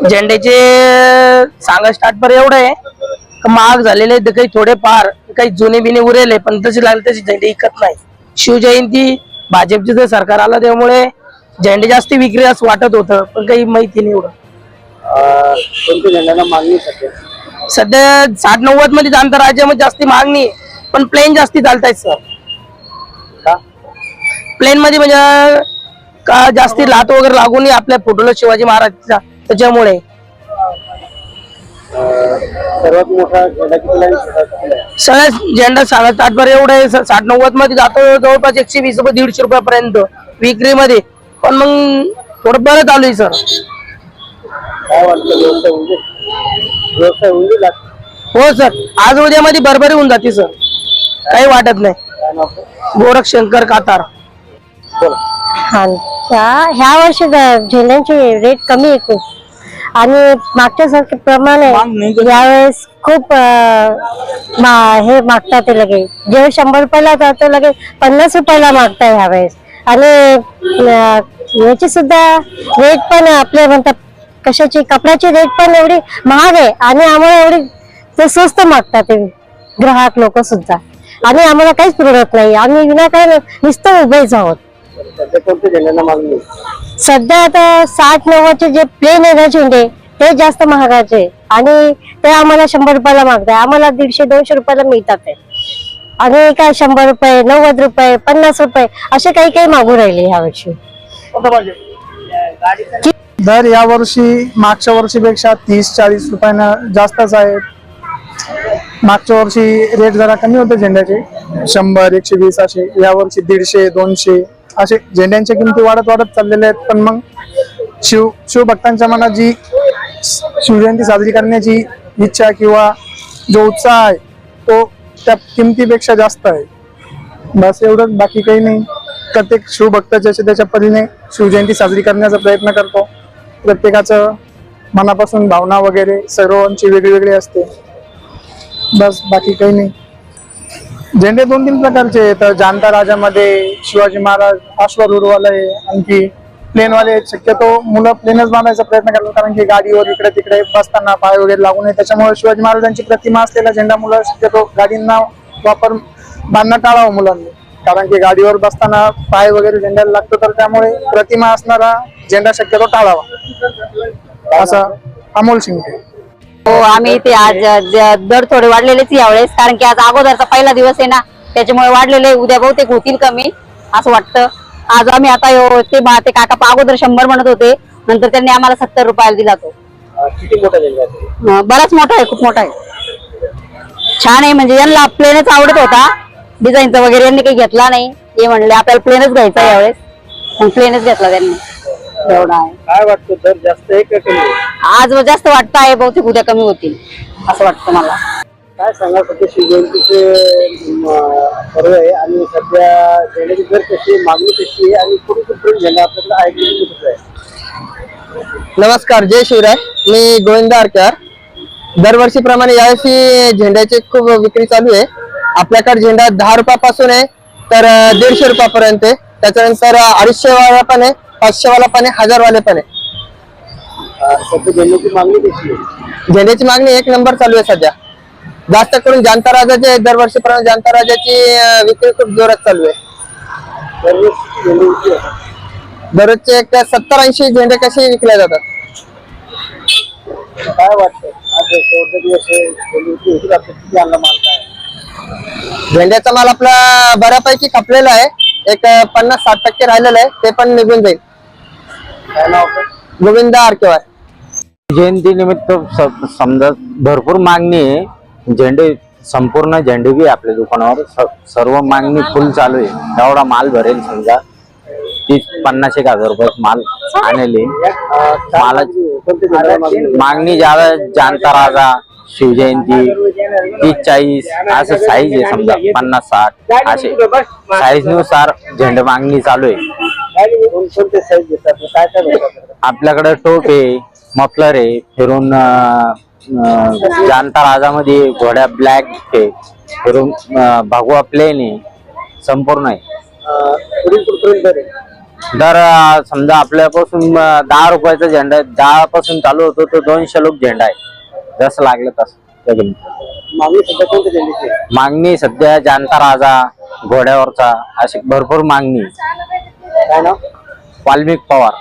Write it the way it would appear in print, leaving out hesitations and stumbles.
झेंड्याचे सांगा स्टार्ट पर एवढं आहे महाग झालेले काही थोडे फार काही जुने बिने उरेले पण तसे लागले तसे झेंडे विकत नाही। शिवजयंती भाजपचे जर सरकार आलं त्यामुळे झेंडे जास्त विक्री असं वाटत होतं पण काही माहिती नाही एवढं। कोणत्या झेंड्याला मागणी सध्या 60-90 मध्ये जाणता राज्यामध्ये जास्ती मागणी पण प्लेन जास्ती चालतायत सर। प्लेन मध्ये म्हणजे का जास्ती लात वगैरे लागून आपल्या फोटोला शिवाजी महाराजचा त्याच्यामुळे। सर्वात मोठा झेंडा किती सगळ्या झेंडा सांगा ताटभर एवढं आहे 60-90 मध्ये जातो जवळपास 120 रुपये 150 रुपयापर्यंत विक्री मध्ये पण मग थोडं बरं चालू आहे सर। काय वाटतं व्यवसाय होईल? हो सर आज उद्या मध्ये भरभरी होऊन जाते सर काही वाटत नाही। गोरख शंकर कातार। ह्या वर्षी झेंड्यांचे रेट कमी आहे खूप आणि मागच्या प्रमाणे यावेळेस खूप हे मागतात ते लगे जे 100 रुपयाला जातो लगे 50 रुपयाला मागताय ह्यावेळेस। आणि याची सुद्धा रेट पण आपले म्हणतात कशाची कपड्याची रेट पण एवढी महाग आहे आणि आम्हाला एवढी ते स्वस्त मागतात ते ग्राहक लोक सुद्धा आणि आम्हाला काहीच पुरवत नाही। आम्ही विनाकारण नुसतं उभेच आहोत। सध्या आता 60-90 जे प्लेन आहे ना झेंडे ते जास्त महागाचे आणि ते आम्हाला 100 रुपयाला मागताय। आम्हाला 150-200 रुपयाला मिळतात आणि काय 100 रुपये 90 रुपये 50 रुपये असे काही काही मागू राहिले ह्या वर्षी। दर या वर्षी मागच्या वर्षीपेक्षा 30-40 रुपयानं जास्तच आहे। मागच्या वर्षी रेट जरा कमी होते झेंड्याचे 100-120 असे, या वर्षी 150-200 असे झेंड्यांच्या किमती वाढत चाललेल्या आहेत। पण मग शिवभक्तांच्या मनात जी शिवजयंती साजरी करण्याची इच्छा किंवा जो उत्साह आहे तो त्या किमतीपेक्षा जास्त आहे। बस एवढंच, बाकी काही नाही। प्रत्येक शिवभक्त ज्याच्या त्याच्या परीने शिवजयंती साजरी करण्याचा प्रयत्न करतो। प्रत्येकाचं मनापासून भावना वगैरे सर्वांची वेगळी असते। बस बाकी काही नाही। झेंडे 2-3 प्रकारचे आहेत। जाणता राजामध्ये शिवाजी महाराज अश्वारूढवाले आहे, आणखी प्लेनवाले। शक्यतो मुलं प्लेनच बांधायचा प्रयत्न करतात कारण की गाडीवर इकडे तिकडे बसताना पाय वगैरे लागू नये त्याच्यामुळे शिवाजी महाराजांची प्रतिमा असलेला झेंडा मुलं शक्यतो गाडींना बांधणं टाळावं मुलांनी कारण की गाडीवर बसताना पाय वगैरे झेंड्याला लागतो तर त्यामुळे प्रतिमा असणारा झेंडा शक्यतो टाळावा असा अमोल शिंदे। हो आम्ही इथे आज दर थोडे वाढलेलेच यावेळेस कारण की आज अगोदरचा पहिला दिवस आहे ना त्याच्यामुळे वाढलेले। उद्या बहुतेक होतील कमी असं वाटतं। आज आम्ही आता ते काका अगोदर 100 म्हणत होते नंतर त्यांनी आम्हाला 70 रुपयाला दिला तो। किती मोठा झेंडा? बराच मोठा आहे, खूप मोठा आहे, छान आहे। म्हणजे यांना प्लेनच आवडत होता डिझाईनचा वगैरे यांनी काही घेतला नाही। हे म्हणले आपल्याला प्लेनच घ्यायचा यावेळेस मग प्लेनच घेतला त्यांनी। एवढा आहे। काय वाटतं दर जास्त आहे का कमी? आज जास्त वाटतं आहे, बहुतेक उद्या कमी होतील असं वाटतं मला। काय सांगा सध्या शिवजयंतीचे पर्व आहे आणि सध्या झेंड्याची दर कशी मागणी कशी आहे आणि कुठे झेंडा आपल्याकडे आहे? नमस्कार, जय शिवराय। मी गोविंद आरकर। दरवर्षीप्रमाणे यावर्षी झेंड्याची खूप विक्री चालू आहे। आपल्याकडे झेंडा 10 रुपयापासून आहे तर 150 रुपयापर्यंत आहे। त्याच्यानंतर 250 वाला पण आहे, 500 वाला पण आहे, 1000 वाले पण आहे। सध्या झेंड्याची मागणी कशी आहे? झेंड्याची मागणी 1 नंबर चालू आहे सध्या। जास्त करून जाणता राजाचे दरवर्षीप्रमाणे जाणता राजाची विक्री खूप जोरात चालू आहे। दररोजचे 70-80 झेंडे कसे विकले जातात? काय वाटतं आज शेवटचा दिवस आहे, माल काय? झेंड्याचा माल आपला बऱ्यापैकी खपलेला आहे, एक 50-60% राहिलेलं आहे, ते पण निघून जाईल। काय नाव? गोविंद आरकेवार। जयंती निमित्त समजा भरपूर मागणी आहे। झेंडे संपूर्ण झेंडे बी आपल्या दुकानावर सर्व मागणी फुल चालू आहे। एवढा माल भरेल समजा 30-50-1000 रुपये माल आणले। मागणी ज्यादा जाणता राजा शिवजयंती 30-40 असं साईज आहे समजा 50-60 असे साईज नुसार झेंडे मागणी चालू आहे। आपल्याकडे टोप आहे, मफलर आहे, फिरून जानता राजामध्ये घोड्या ब्लॅक आहे, भगवा प्लेन आहे, संपूर्ण आहे. पुढील कुठपर्यंत दर आहे? दर समजा आपल्यापासून 10 रुपयाचा झेंडा आहे, 10 पासून चालू होतो तो 200 लोक झेंडा आहे, जसं लागलं तसं त्या किमतीत. मागणी सध्या कोणत्या झेंड्याची आहे? मागणी सध्या जानता राजा घोड्यावरचा अशी भरपूर मागणी आहे. काय नाव? वाल्मिक पवार.